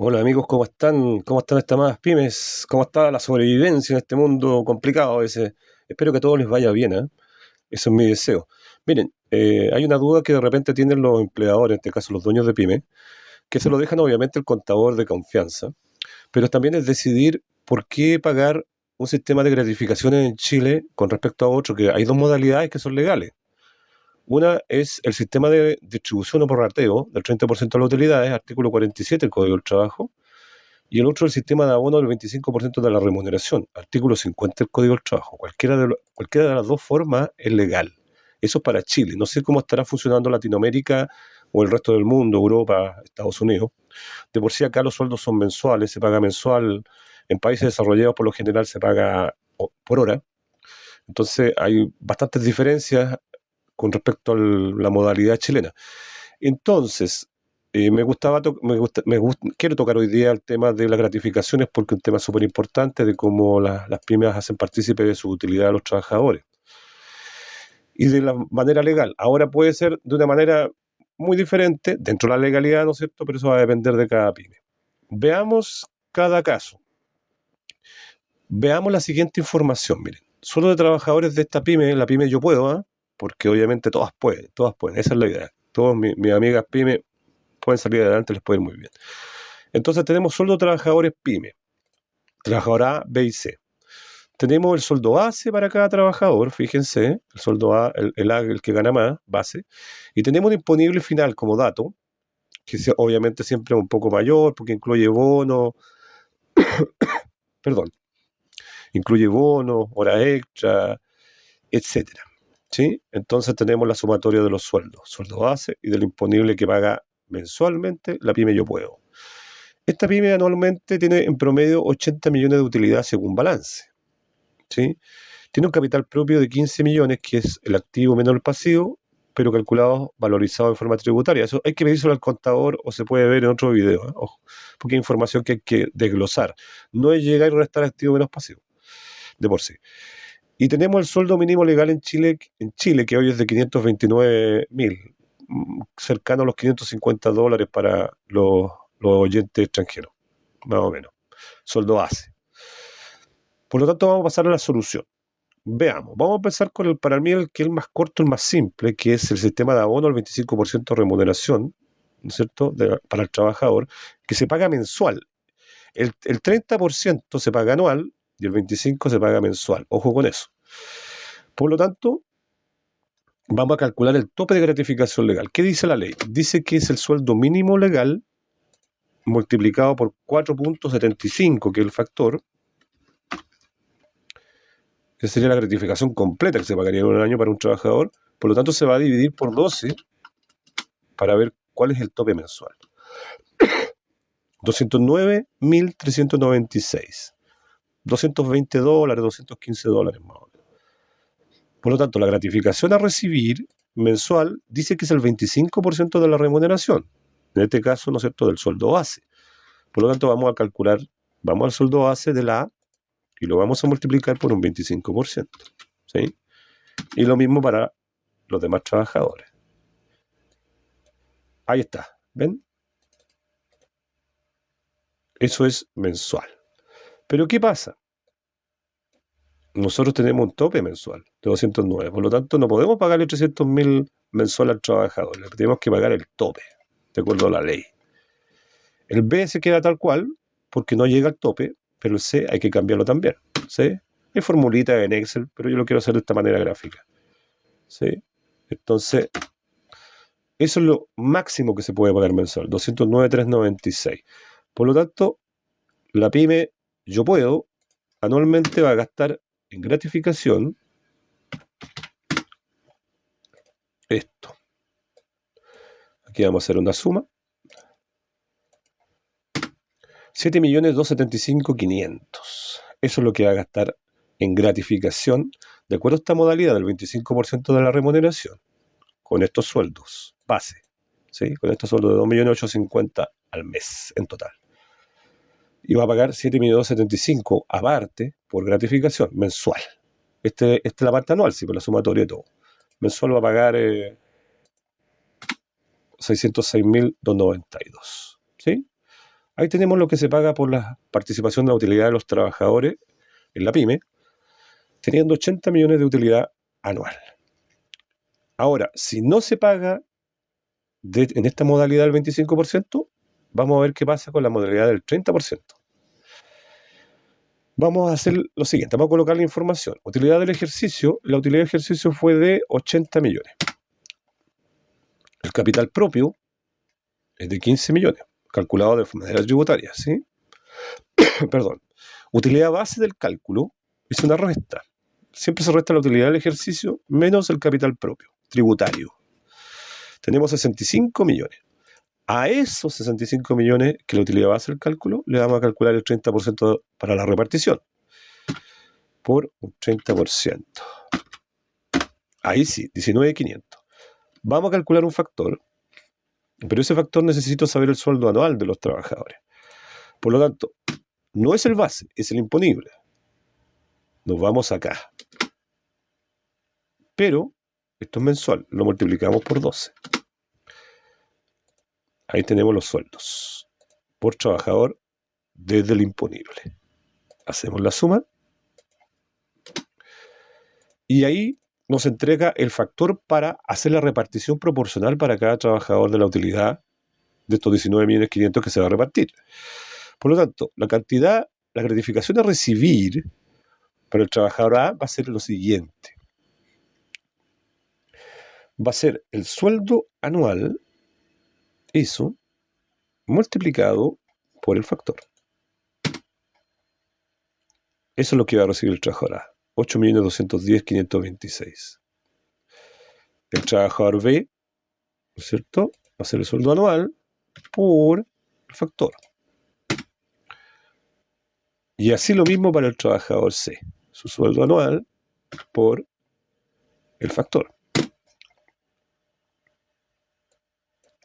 Hola amigos, ¿cómo están? ¿Cómo están estas más pymes? ¿Cómo está la sobrevivencia en este mundo complicado a veces? Espero que a todos les vaya bien, ¿eh? Eso es mi deseo. Miren, hay una duda que de repente tienen los empleadores, en este caso los dueños de pyme, que se lo dejan obviamente el contador de confianza, pero también es decidir por qué pagar un sistema de gratificaciones en Chile con respecto a otro, que hay dos modalidades que son legales. Una es el sistema de distribución o prorrateo del 30% de las utilidades, artículo 47 del Código del Trabajo, y el otro el sistema de abono del 25% de la remuneración, artículo 50 del Código del Trabajo. Cualquiera de las dos formas es legal. Eso es para Chile. No sé cómo estará funcionando Latinoamérica o el resto del mundo, Europa, Estados Unidos. De por sí acá los sueldos son mensuales, se paga mensual. En países desarrollados por lo general se paga por hora. Entonces hay bastantes diferencias con respecto a la modalidad chilena. Entonces, quiero tocar hoy día el tema de las gratificaciones porque es un tema súper importante de cómo las pymes hacen partícipe de su utilidad a los trabajadores y de la manera legal. Ahora puede ser de una manera muy diferente dentro de la legalidad, ¿no es cierto? Pero eso va a depender de cada pyme. Veamos cada caso. Veamos la siguiente información, miren. Solo de trabajadores de esta pyme, la pyme Yo Puedo, ¿eh? Porque obviamente todas pueden, esa es la idea. Todas mis amigas pyme pueden salir adelante, les puede ir muy bien. Entonces tenemos sueldo de trabajadores pyme, trabajador A, B y C. Tenemos el sueldo base para cada trabajador, fíjense, el sueldo A, el que gana más, base. Y tenemos un disponible final como dato, que obviamente siempre es un poco mayor porque incluye bono, perdón, incluye bono, hora extra, etcétera. ¿Sí? Entonces tenemos la sumatoria de los sueldos, sueldo base y del imponible que paga mensualmente la pyme Yo Puedo. Esta pyme anualmente tiene en promedio 80 millones de utilidad según balance. ¿Sí? Tiene un capital propio de 15 millones, que es el activo menos el pasivo, pero calculado, valorizado en forma tributaria. Eso hay que pedírselo al contador o se puede ver en otro video, ¿eh? Ojo, porque hay información que hay que desglosar. No es llegar y restar activo menos pasivo, de por sí. Y tenemos el sueldo mínimo legal en Chile que hoy es de 529.000, cercano a los $550 para los oyentes extranjeros, más o menos. Sueldo base. Por lo tanto, vamos a pasar a la solución. Veamos, vamos a empezar con para mí el que es el más corto, el más simple, que es el sistema de abono al 25% de remuneración, ¿no es cierto?, para el trabajador, que se paga mensual. El 30% se paga anual y el 25% se paga mensual. Ojo con eso. Por lo tanto, vamos a calcular el tope de gratificación legal. ¿Qué dice la ley? Dice que es el sueldo mínimo legal multiplicado por 4,75, que es el factor, que sería la gratificación completa que se pagaría en un año para un trabajador. Por lo tanto, se va a dividir por 12 para ver cuál es el tope mensual. 209.396. $220, $215 más o menos. Por lo tanto, la gratificación a recibir mensual dice que es el 25% de la remuneración. En este caso, ¿no es cierto?, del sueldo base. Por lo tanto, vamos a calcular, vamos al sueldo base de la A y lo vamos a multiplicar por un 25%. ¿Sí? Y lo mismo para los demás trabajadores. Ahí está. ¿Ven? Eso es mensual. Pero ¿qué pasa? Nosotros tenemos un tope mensual de 209, por lo tanto no podemos pagarle 300.000 mensual al trabajador, le tenemos que pagar el tope, de acuerdo a la ley. El B se queda tal cual, porque no llega al tope, pero el C hay que cambiarlo también. ¿Sí? Hay formulita en Excel, pero yo lo quiero hacer de esta manera gráfica. ¿Sí? Entonces, eso es lo máximo que se puede pagar mensual, 209.396. Por lo tanto, la pyme Yo Puedo anualmente va a gastar en gratificación esto. Aquí vamos a hacer una suma. 7.275.500. Eso es lo que va a gastar en gratificación, de acuerdo a esta modalidad del 25% de la remuneración, con estos sueldos base. ¿Sí? Con estos sueldos de 2.850.000 al mes en total. Y va a pagar 7.275.000 aparte por gratificación mensual. Esta es la parte anual, sí, por la sumatoria de todo. Mensual va a pagar 606.292. ¿Sí? Ahí tenemos lo que se paga por la participación de la utilidad de los trabajadores en la pyme, teniendo 80 millones de utilidad anual. Ahora, si no se paga en esta modalidad del 25%, vamos a ver qué pasa con la modalidad del 30%. Vamos a hacer lo siguiente, vamos a colocar la información. Utilidad del ejercicio, la utilidad del ejercicio fue de 80 millones. El capital propio es de 15 millones, calculado de manera tributaria, ¿sí? Perdón. Utilidad base del cálculo es una resta. Siempre se resta la utilidad del ejercicio menos el capital propio, tributario. Tenemos 65 millones. A esos 65 millones, que la utilidad base del cálculo, le vamos a calcular el 30% para la repartición. Por un 30%. Ahí sí, 19.500. Vamos a calcular un factor, pero ese factor necesito saber el sueldo anual de los trabajadores. Por lo tanto, no es el base, es el imponible. Nos vamos acá. Pero esto es mensual, lo multiplicamos por 12. Ahí tenemos los sueldos por trabajador desde el imponible. Hacemos la suma. Y ahí nos entrega el factor para hacer la repartición proporcional para cada trabajador de la utilidad de estos 19.500.000 que se va a repartir. Por lo tanto, la cantidad, la gratificación a recibir para el trabajador A va a ser lo siguiente. Va a ser el sueldo anual, eso, multiplicado por el factor. Eso es lo que va a recibir el trabajador A. 8.210.526. El trabajador B, ¿no es cierto? Va a ser el sueldo anual por el factor. Y así lo mismo para el trabajador C. Su sueldo anual por el factor.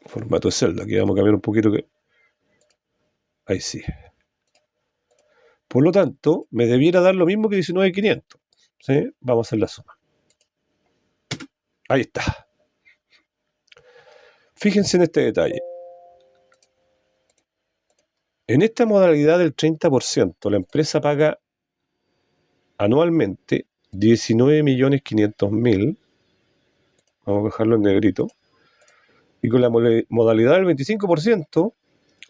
Formato de celda. Aquí vamos a cambiar un poquito. Ahí sí. Por lo tanto, me debiera dar lo mismo que 19.500. ¿Sí? Vamos a hacer la suma. Ahí está. Fíjense en este detalle. En esta modalidad del 30%, la empresa paga anualmente 19.500.000. Vamos a dejarlo en negrito. Y con la modalidad del 25%,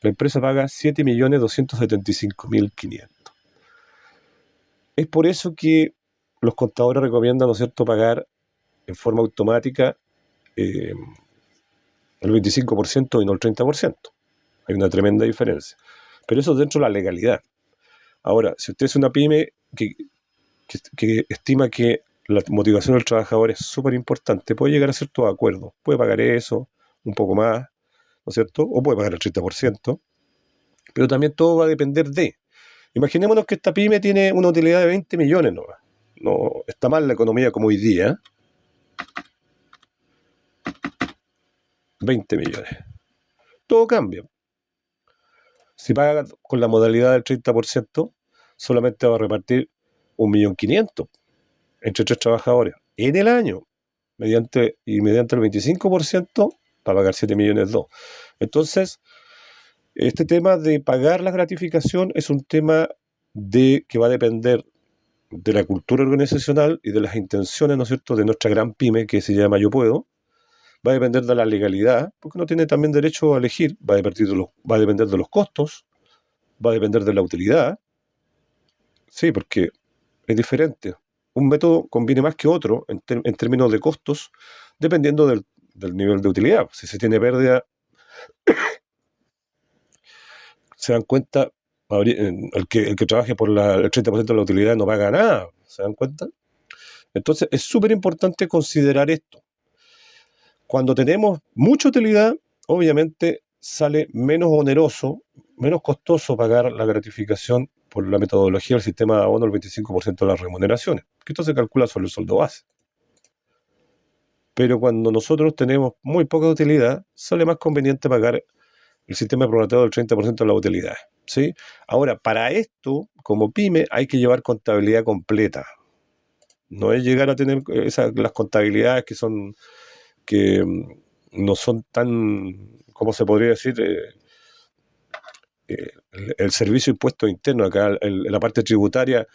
la empresa paga 7.275.500. Es por eso que los contadores recomiendan, ¿no es cierto?, pagar en forma automática el 25% y no el 30%. Hay una tremenda diferencia. Pero eso es dentro de la legalidad. Ahora, si usted es una pyme que estima que la motivación del trabajador es súper importante, puede llegar a ciertos acuerdos. Puede pagar eso, un poco más, ¿no es cierto? O puede pagar el 30%. Pero también todo va a depender de. Imaginémonos que esta pyme tiene una utilidad de 20 millones, ¿no? No está mal la economía como hoy día. 20 millones. Todo cambia. Si paga con la modalidad del 30%, solamente va a repartir 1.500.000 entre 3 trabajadores en el año. Mediante el 25% para pagar 7.200.000. Entonces, este tema de pagar la gratificación es un tema que va a depender de la cultura organizacional y de las intenciones, ¿no es cierto?, de nuestra gran pyme que se llama Yo Puedo. Va a depender de la legalidad, porque no tiene también derecho a elegir, va a depender de los costos, va a depender de la utilidad. Sí, porque es diferente. Un método conviene más que otro en términos de costos, dependiendo del nivel de utilidad. Si se tiene pérdida, se dan cuenta, el que trabaje por el 30% de la utilidad no paga nada, ¿se dan cuenta? Entonces es súper importante considerar esto. Cuando tenemos mucha utilidad, obviamente sale menos oneroso, menos costoso pagar la gratificación por la metodología del sistema de abono del 25% de las remuneraciones, que esto se calcula sobre el sueldo base. Pero cuando nosotros tenemos muy poca utilidad, sale más conveniente pagar el sistema prorrateo del 30% de la utilidad, ¿sí? Ahora, para esto, como pyme, hay que llevar contabilidad completa. No es llegar a tener las contabilidades que no son tan, ¿cómo se podría decir? el servicio de impuestos internos, acá en la parte tributaria,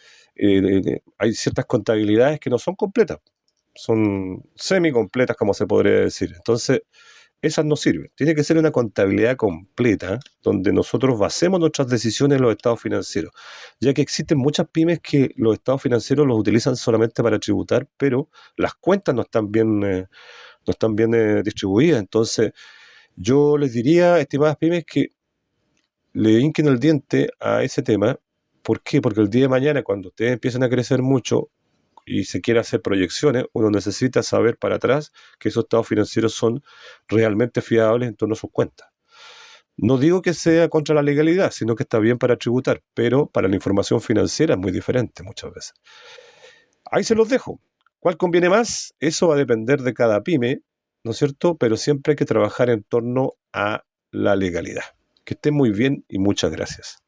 hay ciertas contabilidades que no son completas, son semi-completas, como se podría decir. Entonces, esas no sirven. Tiene que ser una contabilidad completa, donde nosotros basemos nuestras decisiones en los estados financieros, ya que existen muchas pymes que los estados financieros los utilizan solamente para tributar, pero las cuentas no están bien distribuidas. Entonces, yo les diría, estimadas pymes, que le hinquen el diente a ese tema. ¿Por qué? Porque el día de mañana, cuando ustedes empiecen a crecer mucho y se quiere hacer proyecciones, uno necesita saber para atrás que esos estados financieros son realmente fiables en torno a sus cuentas. No digo que sea contra la legalidad, sino que está bien para tributar, pero para la información financiera es muy diferente muchas veces. Ahí se los dejo. ¿Cuál conviene más? Eso va a depender de cada pyme, ¿no es cierto? Pero siempre hay que trabajar en torno a la legalidad. Que esté muy bien y muchas gracias.